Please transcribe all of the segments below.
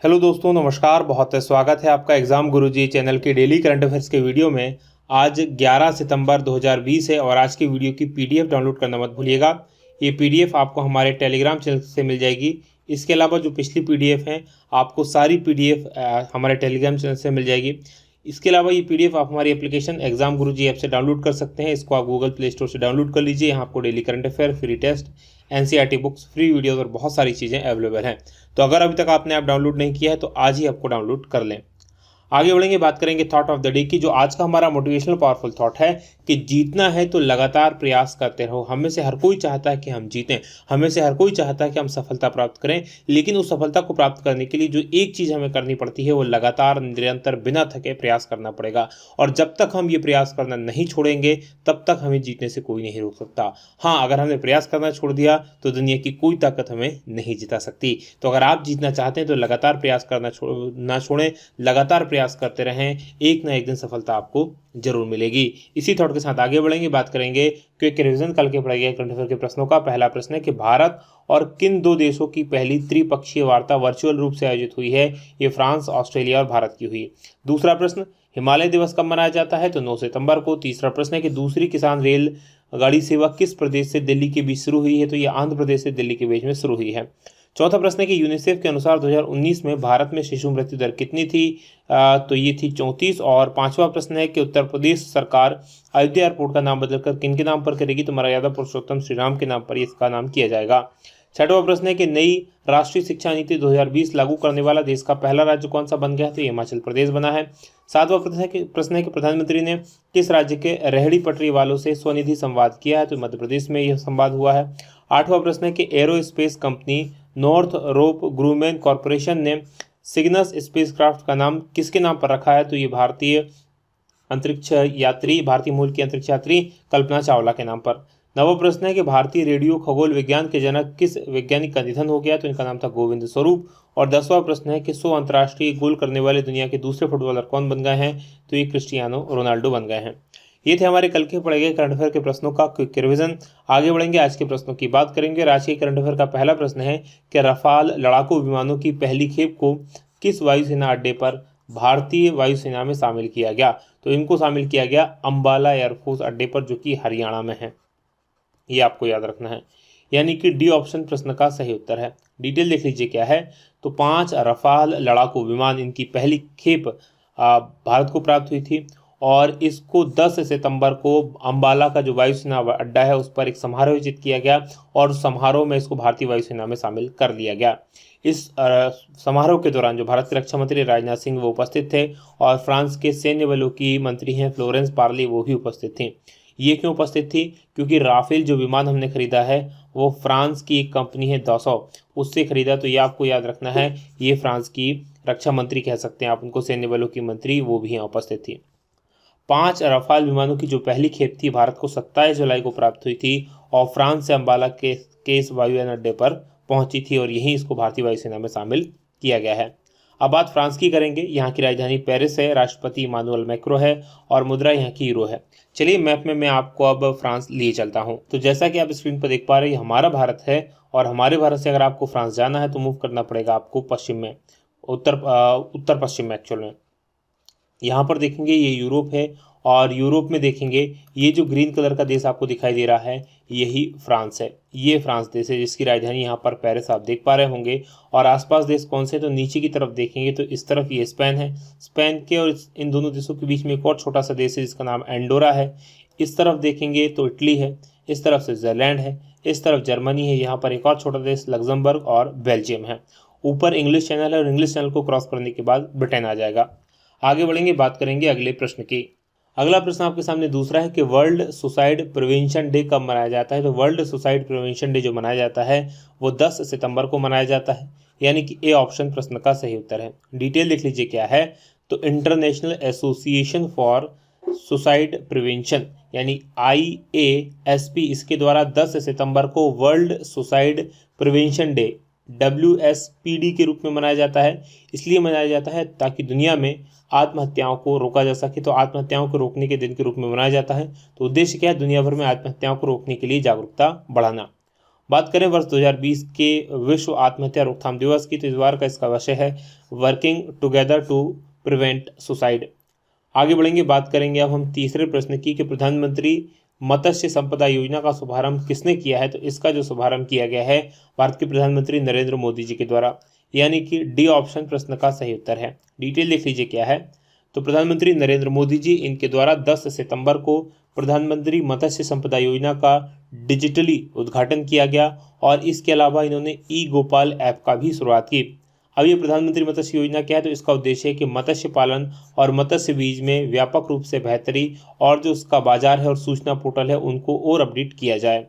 Hello दोस्तों, नमस्कार। बहुत स्वागत है आपका एग्जाम गुरुजी चैनल के डेली करंट अफेयर्स के वीडियो में। आज 11 सितंबर 2020 है और आज की वीडियो की पीडीएफ डाउनलोड करना मत भूलिएगा। ये पीडीएफ आपको हमारे टेलीग्राम चैनल से मिल जाएगी। इसके अलावा जो पिछली पीडीएफ हैं, आपको सारी पीडीएफ हमारे टेलीग्राम चैनल से मिल जाएगी। इसके अलावा ये पीडीएफ आप हमारी एप्लीकेशन एग्जाम गुरुजी ऐप से डाउनलोड कर सकते हैं। इसको आप गूगल प्ले स्टोर से डाउनलोड कर लीजिए। यहाँ आपको daily current affair, free test, NCERT books, free videos और बहुत सारी चीज़ें अवेलेबल हैं। तो अगर अभी तक आपने ऐप डाउनलोड नहीं किया है तो आज ही आपको डाउनलोड कर लें। आगे बढ़ेंगे, बात करेंगे थॉट ऑफ द डे की। जो आज का हमारा मोटिवेशनल पावरफुल थॉट है कि जीतना है तो लगातार प्रयास करते रहो। हमें से हर कोई चाहता है कि हम जीतें, हमें से हर कोई चाहता है कि हम सफलता प्राप्त करें, लेकिन उस सफलता को प्राप्त करने के लिए जो एक चीज़ हमें करनी पड़ती है वो लगातार, निरंतर, बिना थके प्रयास करना पड़ेगा। और जब तक हम ये प्रयास करना नहीं छोड़ेंगे तब तक हमें जीतने से कोई नहीं रोक सकता। हाँ, अगर हमने प्रयास करना छोड़ दिया तो दुनिया की कोई ताकत हमें नहीं जिता सकती। तो अगर आप जीतना चाहते हैं तो लगातार प्रयास करना ना छोड़ें, लगातार प्रयास करते रहें। एक ना एक दिन सफलता आपको जरूर मिलेगी। इसी थॉट के साथ आगे बढ़ेंगे, बात करेंगे क्विक रिवीजन कल के पढ़ाए गए करंट अफेयर के प्रश्नों का। पहला प्रश्न है कि भारत और किन दो देशों की पहली त्रिपक्षीय वार्ता वर्चुअल रूप से आयोजित हुई है? ये फ्रांस, ऑस्ट्रेलिया और भारत की हुई। दूसरा प्रश्न, हिमालय दिवस कब मनाया जाता है? तो 9 सितंबर को। तीसरा प्रश्न है कि दूसरी किसान रेल गाड़ी सेवा किस प्रदेश से दिल्ली के बीच शुरू हुई है? तो ये आंध्र प्रदेश से दिल्ली के बीच में शुरू हुई है। चौथा प्रश्न है कि यूनिसेफ के अनुसार 2019 में भारत में शिशु मृत्यु दर कितनी थी? तो ये थी 34। और पांचवा प्रश्न है कि उत्तर प्रदेश सरकार अयोध्या एयरपोर्ट का नाम बदलकर किन के नाम पर करेगी? तो मर्यादा पुरुषोत्तम श्री राम के नाम पर इसका नाम किया जाएगा। छठवां प्रश्न है कि नई राष्ट्रीय शिक्षा नीति 2020 लागू करने वाला देश का पहला राज्य कौन सा बन गया? तो ये हिमाचल प्रदेश बना है। सातवां प्रश्न है कि प्रधानमंत्री ने किस राज्य के रेहड़ी पटरी वालों से स्वनिधि संवाद किया है? तो मध्य प्रदेश में यह संवाद हुआ है। आठवां प्रश्न है कि एरोस्पेस कंपनी नॉर्थरोप ग्रूमैन कॉरपोरेशन ने सिग्नस स्पेसक्राफ्ट का नाम किसके नाम पर रखा है? तो ये भारतीय मूल की अंतरिक्ष यात्री कल्पना चावला के नाम पर। नवा प्रश्न है कि भारतीय रेडियो खगोल विज्ञान के जनक किस वैज्ञानिक का निधन हो गया? तो इनका नाम था गोविंद स्वरूप। और 10वां प्रश्न है कि 100 अंतर्राष्ट्रीय गोल करने वाले दुनिया के दूसरे फुटबॉलर कौन बन गए हैं? तो ये क्रिस्टियानो रोनाल्डो बन गए हैं। ये थे हमारे कल के पढ़े गए करंट अफेयर के प्रश्नों का क्विक रिवीजन। आगे बढ़ेंगे, आज के प्रश्नों की बात करेंगे। आज के करंट अफेयर का पहला प्रश्न है कि रफाल लड़ाकू विमानों की पहली खेप को किस वायुसेना अड्डे पर भारतीय वायुसेना में शामिल किया गया? तो इनको शामिल किया गया अंबाला एयरफोर्स अड्डे पर, जो कि हरियाणा में है। ये आपको याद रखना है, यानी कि डी ऑप्शन प्रश्न का सही उत्तर है। डिटेल देख लीजिए क्या है। तो 5 रफाल लड़ाकू विमान, इनकी पहली खेप भारत को प्राप्त हुई थी और इसको 10 सितंबर को अंबाला का जो वायुसेना अड्डा है उस पर एक समारोह आयोजित किया गया और समारोह में इसको भारतीय वायुसेना में शामिल कर लिया गया। इस समारोह के दौरान जो भारत के रक्षा मंत्री राजनाथ सिंह वो उपस्थित थे और फ्रांस के सैन्य बलों की मंत्री हैं फ्लोरेंस पार्ली, वो भी उपस्थित थी। ये क्यों उपस्थित थी? क्योंकि राफेल जो विमान हमने खरीदा है वो फ्रांस की एक कंपनी है दसॉ, उससे खरीदा। तो ये आपको याद रखना है, ये फ्रांस की रक्षा मंत्री कह सकते हैं आप उनको, सैन्य बलों की मंत्री, वो भी यहाँ उपस्थित थी। 5 रफाल विमानों की जो पहली खेप थी भारत को 27 जुलाई को प्राप्त हुई थी और फ्रांस से अंबाला के इस वायुयान अड्डे पर पहुंची थी और यहीं इसको भारतीय वायुसेना में शामिल किया गया है। अब बात फ्रांस की करेंगे। यहाँ की राजधानी पेरिस है, राष्ट्रपति इमानुएल मैक्रो है और मुद्रा यहाँ की यूरो है। चलिए मैप में मैं आपको अब फ्रांस लिए चलता हूँ। तो जैसा कि आप स्क्रीन पर देख पा रहे हैं, हमारा भारत है और हमारे भारत से अगर आपको फ्रांस जाना है तो मूव करना पड़ेगा आपको पश्चिम में, उत्तर पश्चिम में एक्चुअल में। यहाँ पर देखेंगे ये यूरोप है और यूरोप में देखेंगे ये जो ग्रीन कलर का देश आपको दिखाई दे रहा है यही फ्रांस है। ये फ्रांस देश है जिसकी राजधानी यहाँ पर पेरिस आप देख पा रहे होंगे। और आसपास देश कौन से? तो नीचे की तरफ देखेंगे तो इस तरफ ये स्पेन है। स्पेन के और इन दोनों देशों के बीच में एक और छोटा सा देश है जिसका नाम एंडोरा है। इस तरफ देखेंगे तो इटली है, इस तरफ स्विट्जरलैंड है, इस तरफ जर्मनी है, यहाँ पर एक और छोटा देश लग्जमबर्ग और बेल्जियम है। ऊपर इंग्लिश चैनल है और इंग्लिश चैनल को क्रॉस करने के बाद ब्रिटेन आ जाएगा। आगे बढ़ेंगे, बात करेंगे अगले प्रश्न की। अगला प्रश्न आपके सामने दूसरा है कि वर्ल्ड सुसाइड प्रिवेंशन डे कब मनाया जाता है? तो वर्ल्ड सुसाइड प्रिवेंशन डे जो मनाया जाता है वो 10 सितंबर को मनाया जाता है, यानी कि ए ऑप्शन प्रश्न का सही उत्तर है। डिटेल देख लीजिए क्या है। तो international association for suicide prevention यानी IASP, इसके द्वारा 10 सितंबर को world suicide prevention day WSPD के रूप में मनाया जाता है। इसलिए मनाया जाता है ताकि दुनिया में आत्महत्याओं को रोका जा सके। तो आत्महत्याओं को रोकने के दिन के रूप में मनाया जाता है। तो उद्देश्य क्या है? दुनिया भर में आत्महत्याओं को रोकने के लिए जागरूकता बढ़ाना। बात करें वर्ष 2020 के विश्व आत्महत्या रोकथाम दिवस की, तो इस बार का इसका विषय है working together to prevent suicide. आगे बढ़ेंगे, बात करेंगे अब हम तीसरे प्रश्न की कि प्रधानमंत्री मत्स्य संपदा योजना का शुभारंभ किसने किया है। तो इसका जो शुभारंभ किया गया है भारत के प्रधानमंत्री नरेंद्र मोदी जी के द्वारा, यानी कि डी ऑप्शन प्रश्न का सही उत्तर है। डिटेल देख लीजिए क्या है। तो प्रधानमंत्री नरेंद्र मोदी जी, इनके द्वारा 10 सितंबर को प्रधानमंत्री मत्स्य संपदा योजना का डिजिटली उद्घाटन किया गया और इसके अलावा इन्होंने ई गोपाल ऐप का भी शुरुआत की। अब ये प्रधानमंत्री मत्स्य योजना क्या है, तो इसका उद्देश्य है कि मत्स्य पालन और मत्स्य बीज में व्यापक रूप से बेहतरी और जो उसका बाजार है और सूचना पोर्टल है उनको और अपडेट किया जाए।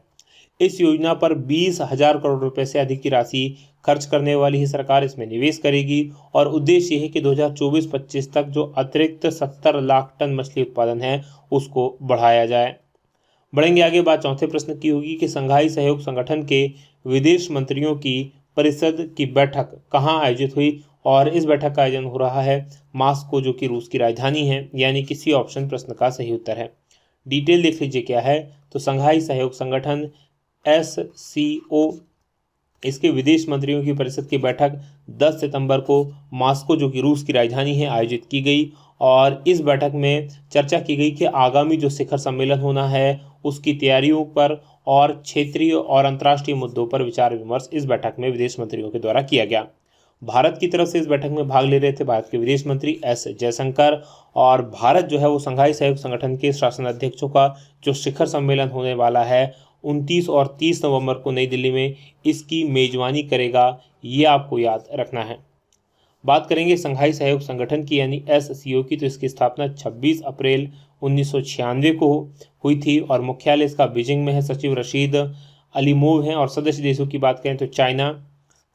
इस योजना पर 20,000 करोड़ रुपए से अधिक की राशि खर्च करने वाली ही सरकार इसमें निवेश करेगी और उद्देश्य है कि 2024-25 तक जो अतिरिक्त 70 लाख टन मछली उत्पादन है उसको बढ़ाया जाए। बढ़ेंगे आगे, बात चौथे प्रश्न की होगी कि संघाई सहयोग संगठन के विदेश मंत्रियों की परिषद की बैठक कहाँ आयोजित हुई, और इस बैठक का आयोजन हो रहा है मास्को, जो कि रूस की राजधानी है, यानी कि सी ऑप्शन प्रश्न का सही उत्तर है। डिटेल देख लीजिए क्या है। तो संघाई सहयोग संगठन SCO, इसके विदेश मंत्रियों की परिषद की बैठक 10 सितंबर को मास्को, जो कि रूस की राजधानी है, आयोजित की गई और इस बैठक में चर्चा की गई कि आगामी जो शिखर सम्मेलन होना है उसकी तैयारियों पर और क्षेत्रीय और अंतर्राष्ट्रीय मुद्दों पर विचार विमर्श इस बैठक में विदेश मंत्रियों के द्वारा किया गया। भारत की तरफ से इस बैठक में भाग ले रहे थे भारत के विदेश मंत्री S जयशंकर, और भारत जो है वो संघाई सहयोग संगठन के शासन अध्यक्षों का जो शिखर सम्मेलन होने वाला है 29 और 30 नवंबर को नई दिल्ली में, इसकी मेजबानी करेगा, ये आपको याद रखना है। बात करेंगे संघाई सहयोग संगठन की यानी SCO की, तो इसकी स्थापना 26 अप्रैल 1996 को हुई थी और मुख्यालय इसका बीजिंग में है। सचिव रशीद अलीमोव हैं और सदस्य देशों की बात करें तो चाइना,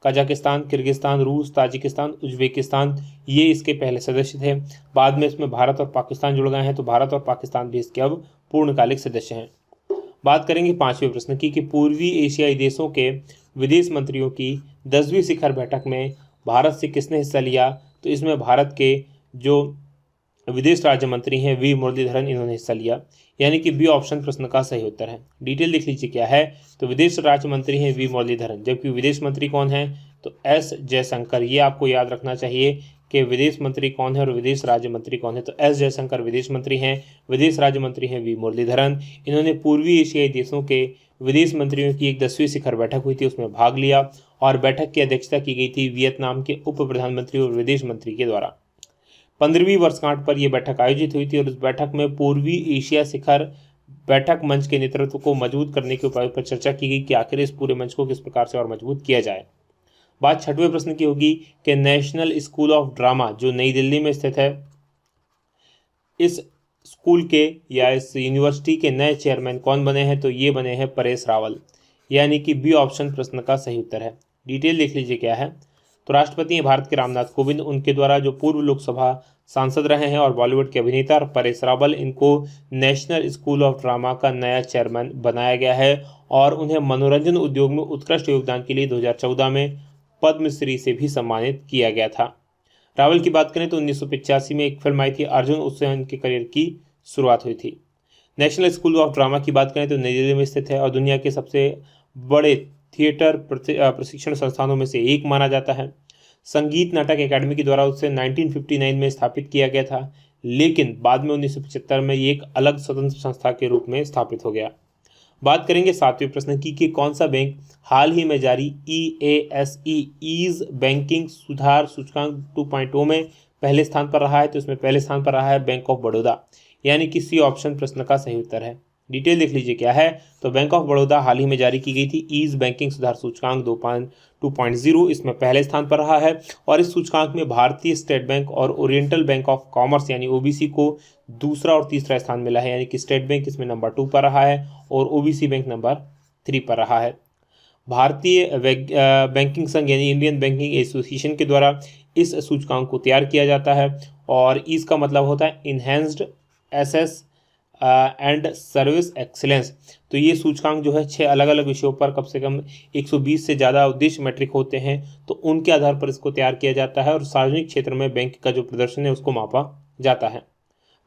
कजाकिस्तान, किर्गिस्तान, रूस, ताजिकिस्तान, उज्बेकिस्तान, ये इसके पहले सदस्य थे। बाद में इसमें भारत और पाकिस्तान जुड़ गए हैं, तो भारत और पाकिस्तान भी इसके अब पूर्णकालिक सदस्य हैं। बात करेंगे पांचवें प्रश्न की कि पूर्वी एशियाई देशों के विदेश मंत्रियों की 10वीं शिखर बैठक में भारत से किसने हिस्सा लिया। तो इसमें भारत के जो विदेश राज्य मंत्री हैं वी मुरलीधरन, इन्होंने हिस्सा लिया, यानी कि बी ऑप्शन प्रश्न का सही उत्तर है। डिटेल लिख लीजिए क्या है। तो विदेश राज्य मंत्री हैं वी मुरलीधरन, जबकि विदेश मंत्री कौन है, तो S जयशंकर। ये आपको याद रखना चाहिए कि विदेश मंत्री कौन है और विदेश राज्य मंत्री कौन है। तो S जयशंकर विदेश मंत्री हैं, विदेश राज्य मंत्री हैं वी मुरलीधरन। इन्होंने पूर्वी एशियाई देशों के विदेश मंत्रियों की एक 10वीं शिखर बैठक हुई थी, उसमें भाग लिया और बैठक की अध्यक्षता की गई थी वियतनाम के उप प्रधानमंत्री और विदेश मंत्री के द्वारा। 15वीं वर्षगांठ पर यह बैठक आयोजित हुई थी और इस बैठक में पूर्वी एशिया शिखर बैठक मंच के नेतृत्व को मजबूत करने के उपायों पर चर्चा की गई कि आखिर इस पूरे मंच को किस प्रकार से और मजबूत किया जाए। बात छठवें प्रश्न की होगी कि नेशनल स्कूल ऑफ ड्रामा जो नई दिल्ली में स्थित है, इस स्कूल के या इस यूनिवर्सिटी के नए चेयरमैन कौन बने हैं, तो ये बने हैं परेश रावल, यानी कि बी ऑप्शन प्रश्न का सही उत्तर है। डिटेल देख लीजिए क्या है। तो राष्ट्रपति हैं भारत के रामनाथ कोविंद, उनके द्वारा जो पूर्व लोकसभा सांसद रहे हैं और बॉलीवुड के अभिनेता परेश रावल, इनको नेशनल स्कूल ऑफ ड्रामा का नया चेयरमैन बनाया गया है और उन्हें मनोरंजन उद्योग में उत्कृष्ट योगदान के लिए 2014 में पद्मश्री से भी सम्मानित किया गया था। रावल की बात करें तो 1985 में एक फिल्म आई थी अर्जुन, उससे उनके करियर की शुरुआत हुई थी। नेशनल स्कूल ऑफ ड्रामा की बात करें तो नई दिल्ली में स्थित है और दुनिया के सबसे बड़े थिएटर प्रशिक्षण संस्थानों में से एक माना जाता है। संगीत नाटक एकेडमी के द्वारा उसे 1959 में स्थापित किया गया था, लेकिन बाद में 1975 में ये एक अलग स्वतंत्र संस्था के रूप में स्थापित हो गया। बात करेंगे सातवें प्रश्न की कि कौन सा बैंक हाल ही में जारी EASE ईज बैंकिंग सुधार सूचकांक 2.0 में पहले स्थान पर रहा है। तो इसमें पहले स्थान पर रहा है बैंक ऑफ बड़ौदा, यानी कि सी ऑप्शन प्रश्न का सही उत्तर है। डिटेल देख लीजिए क्या है। तो बैंक ऑफ बड़ौदा हाल ही में जारी की गई थी ईज बैंकिंग सुधार सूचकांक 2.0, इसमें पहले स्थान पर रहा है और इस सूचकांक में भारतीय स्टेट बैंक और ओरिएंटल बैंक ऑफ कॉमर्स यानी OBC को दूसरा और तीसरा स्थान मिला है, यानी कि स्टेट बैंक इसमें नंबर 2 पर रहा है और OBC बैंक नंबर 3 पर रहा है। भारतीय बैंकिंग संघ यानी इंडियन बैंकिंग एसोसिएशन के द्वारा इस सूचकांक को तैयार किया जाता है और इसका मतलब होता है enhanced access and service excellence. तो ये सूचकांक जो है 6 अलग अलग विषयों पर कम से कम 120 से ज़्यादा उद्देश्य मैट्रिक होते हैं, तो उनके आधार पर इसको तैयार किया जाता है और सार्वजनिक क्षेत्र में बैंक का जो प्रदर्शन है उसको मापा जाता है।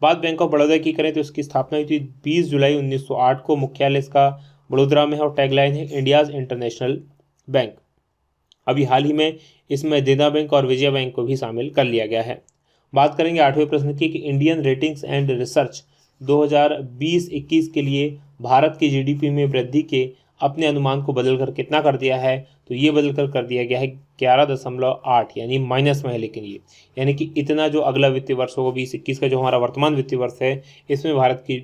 बात बैंक ऑफ बड़ौदा की करें तो इसकी स्थापना हुई थी 20 जुलाई 1908 को। मुख्यालय इसका बड़ोदरा में है और टैगलाइन है इंडियाज इंटरनेशनल बैंक। अभी हाल ही में इसमें देना बैंक और विजया बैंक को भी शामिल कर लिया गया है। बात करेंगे 8वें प्रश्न की कि इंडियन रेटिंग्स एंड रिसर्च 2020-21 के लिए भारत की जीडीपी में वृद्धि के अपने अनुमान को बदलकर कितना कर दिया है, तो ये बदलकर कर दिया गया है 11.8, यानी माइनस में है लेकिन ये, यानी कि इतना जो अगला वित्तीय वर्ष होगा 20-21 का, जो हमारा वर्तमान वित्तीय वर्ष है, इसमें भारत की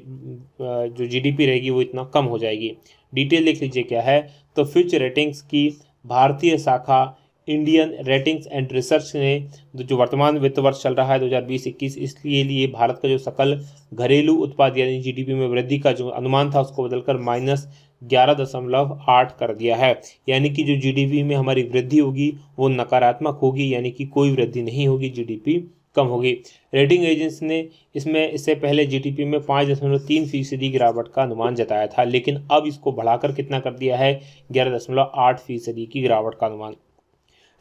जो जीडीपी रहेगी वो इतना कम हो जाएगी। डिटेल देख लीजिए क्या है, तो फिच रेटिंग्स की भारतीय शाखा इंडियन रेटिंग्स एंड रिसर्च ने जो वर्तमान वित्त वर्ष चल रहा है 2020-21, इसलिए लिए भारत का जो सकल घरेलू उत्पाद यानी जीडीपी में वृद्धि का जो अनुमान था उसको बदलकर -11.8 कर दिया है। यानी कि जो जीडीपी में हमारी वृद्धि होगी वो नकारात्मक होगी, यानी कि कोई वृद्धि नहीं होगी, जीडीपी कम होगी। रेटिंग एजेंसी ने इससे पहले जीडीपी में 5.3% गिरावट का अनुमान जताया था, लेकिन अब इसको बढ़ाकर कितना कर दिया है, 11.8% की गिरावट का अनुमान।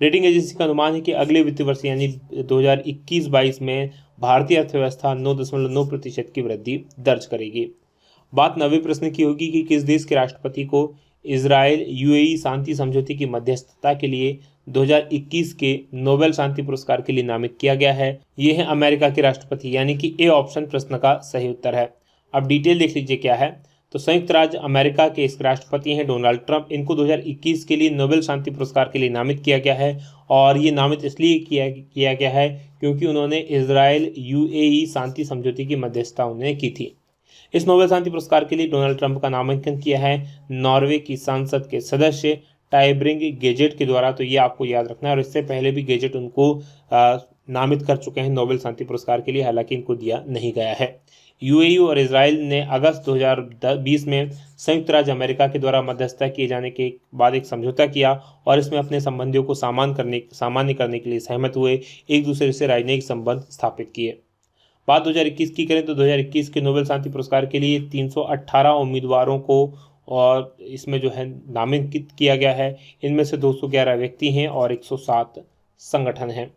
रेटिंग एजेंसी का अनुमान है कि अगले वित्तीय वर्ष यानी 2021-22 में भारतीय अर्थव्यवस्था 9.9% की वृद्धि दर्ज करेगी। बात 9वें प्रश्न की होगी कि किस देश के राष्ट्रपति को इजराइल यूएई शांति समझौते की मध्यस्थता के लिए 2021 के नोबेल शांति पुरस्कार के लिए नामित किया गया है। ये है अमेरिका के राष्ट्रपति, यानी कि ए ऑप्शन प्रश्न का सही उत्तर है। अब डिटेल देख लीजिए क्या है, तो संयुक्त राज्य अमेरिका के इस राष्ट्रपति हैं डोनाल्ड ट्रंप। इनको 2021 के लिए नोबेल शांति पुरस्कार के लिए नामित किया गया है, और ये नामित इसलिए किया गया है क्योंकि उन्होंने इजराइल यूएई शांति समझौते की मध्यस्थता उन्होंने की थी। इस नोबेल शांति पुरस्कार के लिए डोनाल्ड ट्रंप का नामांकन किया है नॉर्वे की संसद के सदस्य टाइब्रिंग गेजेट के द्वारा, तो ये आपको याद रखना है। और इससे पहले भी गेजेट उनको नामित कर चुके हैं नोबेल शांति पुरस्कार के लिए, हालांकि इनको दिया नहीं गया है। यूएई और इजराइल ने अगस्त 2020 में संयुक्त राज्य अमेरिका के द्वारा मध्यस्थता किए जाने के बाद एक समझौता किया और इसमें अपने संबंधियों को सामान्य करने के लिए सहमत हुए, एक दूसरे से राजनयिक संबंध स्थापित किए। बात 2021 की करें तो 2021 के नोबेल शांति पुरस्कार के लिए 318 उम्मीदवारों को और इसमें जो है नामांकित किया गया है। इनमें से 211 व्यक्ति हैं और 107 संगठन हैं।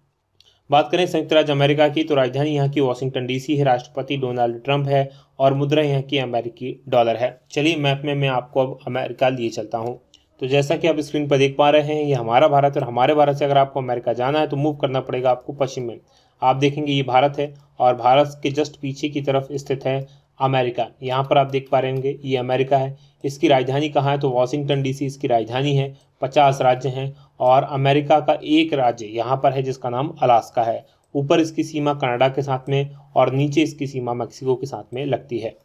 बात करें संयुक्त राज्य अमेरिका की, तो राजधानी यहाँ की वॉशिंगटन डीसी है, राष्ट्रपति डोनाल्ड ट्रंप है और मुद्रा यहाँ की अमेरिकी डॉलर है। चलिए मैप में मैं आपको अब अमेरिका लिए चलता हूँ। तो जैसा कि आप स्क्रीन पर देख पा रहे हैं, ये हमारा भारत है और हमारे भारत से अगर आपको अमेरिका जाना है तो मूव करना पड़ेगा आपको पश्चिम में। आप देखेंगे ये भारत है और भारत के जस्ट पीछे की तरफ स्थित है अमेरिका। यहाँ पर आप देख पा रहे होंगे ये अमेरिका है। इसकी राजधानी कहाँ है, तो वॉशिंगटन डीसी इसकी राजधानी है। 50 राज्य हैं और अमेरिका का एक राज्य यहाँ पर है जिसका नाम अलास्का है। ऊपर इसकी सीमा कनाडा के साथ में और नीचे इसकी सीमा मैक्सिको के साथ में लगती है।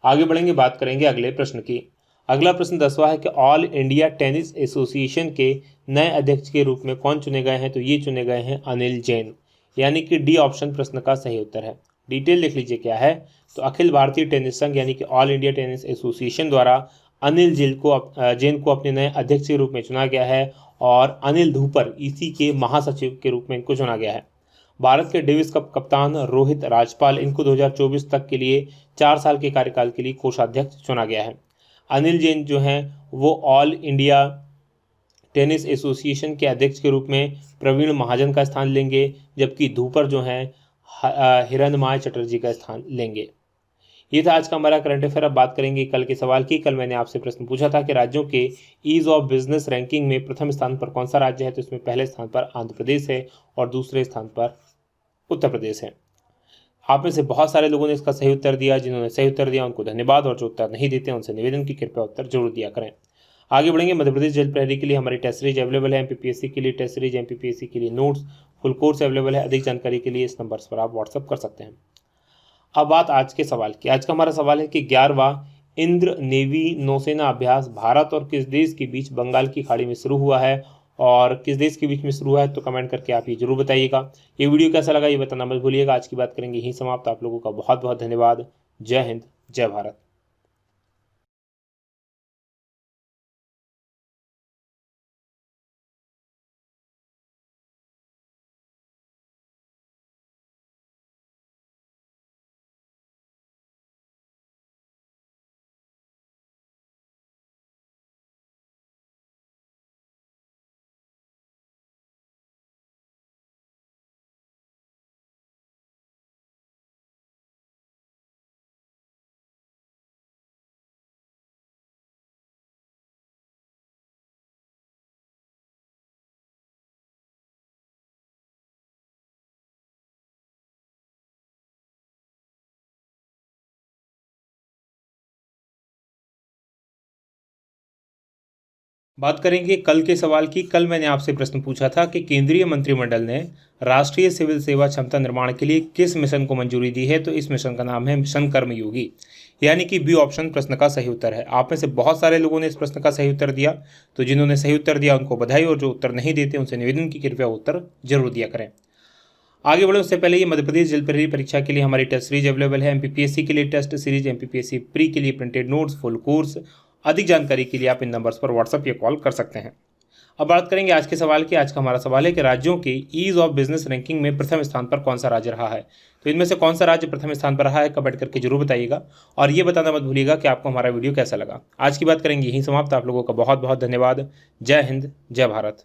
आगे बढ़ेंगे, बात करेंगे अगले प्रश्न की। अगला प्रश्न 10वां है कि ऑल इंडिया टेनिस एसोसिएशन के नए अध्यक्ष के रूप में कौन चुने गए हैं, तो ये चुने गए हैं अनिल जैन, यानी कि डी ऑप्शन प्रश्न का सही उत्तर है। डिटेल देख लीजिए क्या है, तो अखिल भारतीय टेनिस संघ यानी कि ऑल इंडिया टेनिस एसोसिएशन द्वारा अनिल जैन को अपने नए अध्यक्ष के रूप में चुना गया है और अनिल धूपर इसी के महासचिव के रूप में इनको चुना गया है। भारत के डेविस कप कप्तान रोहित राजपाल, इनको 2024 तक के लिए 4 साल के कार्यकाल के लिए कोषाध्यक्ष चुना गया है। अनिल जैन जो हैं वो ऑल इंडिया टेनिस एसोसिएशन के अध्यक्ष के रूप में प्रवीण महाजन का स्थान लेंगे, जबकि धूपर जो हैं हिरणमय चटर्जी का स्थान लेंगे। ये था आज का हमारा करंट अफेयर। अब बात करेंगे कल के सवाल की। कल मैंने आपसे प्रश्न पूछा था कि राज्यों के ईज ऑफ बिजनेस रैंकिंग में प्रथम स्थान पर कौन सा राज्य है, तो इसमें पहले स्थान पर आंध्र प्रदेश है और दूसरे स्थान पर उत्तर प्रदेश है। आप में से बहुत सारे लोगों ने इसका सही उत्तर दिया। जिन्होंने सही उत्तर दिया उनको धन्यवाद, और जो उत्तर नहीं देते उनसे निवेदन की कृपया उत्तर जरूर दिया करें। आगे बढ़ेंगे, मध्य प्रदेश जल प्रहरी के लिए हमारी टेस्ट सीरीज अवेलेबल है। एमपीपीएससी के लिए टेस्ट सीरीज, एमपीपीएससी के लिए नोट्स, फुल कोर्स अवेलेबल है। अधिक जानकारी के लिए इस नंबर पर आप व्हाट्सअप कर सकते हैं। अब बात आज के सवाल की। आज का हमारा सवाल है कि 11वां इंद्र नेवी नौसेना अभ्यास भारत और किस देश के बीच बंगाल की खाड़ी में शुरू हुआ है, और किस देश के बीच में शुरू हुआ है, तो कमेंट करके आप ये जरूर बताइएगा। ये वीडियो कैसा लगा ये बताना मत भूलिएगा। आज की बात करेंगे यहीं समाप्त। आप लोगों का बहुत बहुत धन्यवाद। जय हिंद, जय भारत। बात करेंगे कल के सवाल की। कल मैंने आपसे प्रश्न पूछा था कि केंद्रीय मंत्रिमंडल ने राष्ट्रीय सिविल सेवा क्षमता निर्माण के लिए किस मिशन को मंजूरी दी है, तो इस मिशन का नाम है मिशन कर्मयोगी, यानी कि बी ऑप्शन प्रश्न का सही उत्तर है। आप में से बहुत सारे लोगों ने इस प्रश्न का सही उत्तर दिया, तो जिन्होंने सही उत्तर दिया उनको बधाई, और जो उत्तर नहीं देते उनसे निवेदन की कृपया उत्तर जरूर दिया करें। आगे बढ़े उससे पहले ये मध्य प्रदेश जल प्रहरी परीक्षा के लिए हमारी टेस्ट सीरीज अवेलेबल है। एमपीपीएससी के लिए टेस्ट सीरीज, एमपीपीएससी प्री के लिए प्रिंटेड नोट्स, फुल कोर्स। अधिक जानकारी के लिए आप इन नंबर्स पर व्हाट्सएप या कॉल कर सकते हैं। अब बात करेंगे आज के सवाल की। आज का हमारा सवाल है कि राज्यों के ईज ऑफ बिजनेस रैंकिंग में प्रथम स्थान पर कौन सा राज्य रहा है। तो इनमें से कौन सा राज्य प्रथम स्थान पर रहा है, कमेंट करके जरूर बताइएगा, और ये बताना मत भूलिएगा कि आपको हमारा वीडियो कैसा लगा। आज की बात करेंगे यहीं समाप्त। आप लोगों का बहुत बहुत धन्यवाद। जय हिंद, जय भारत।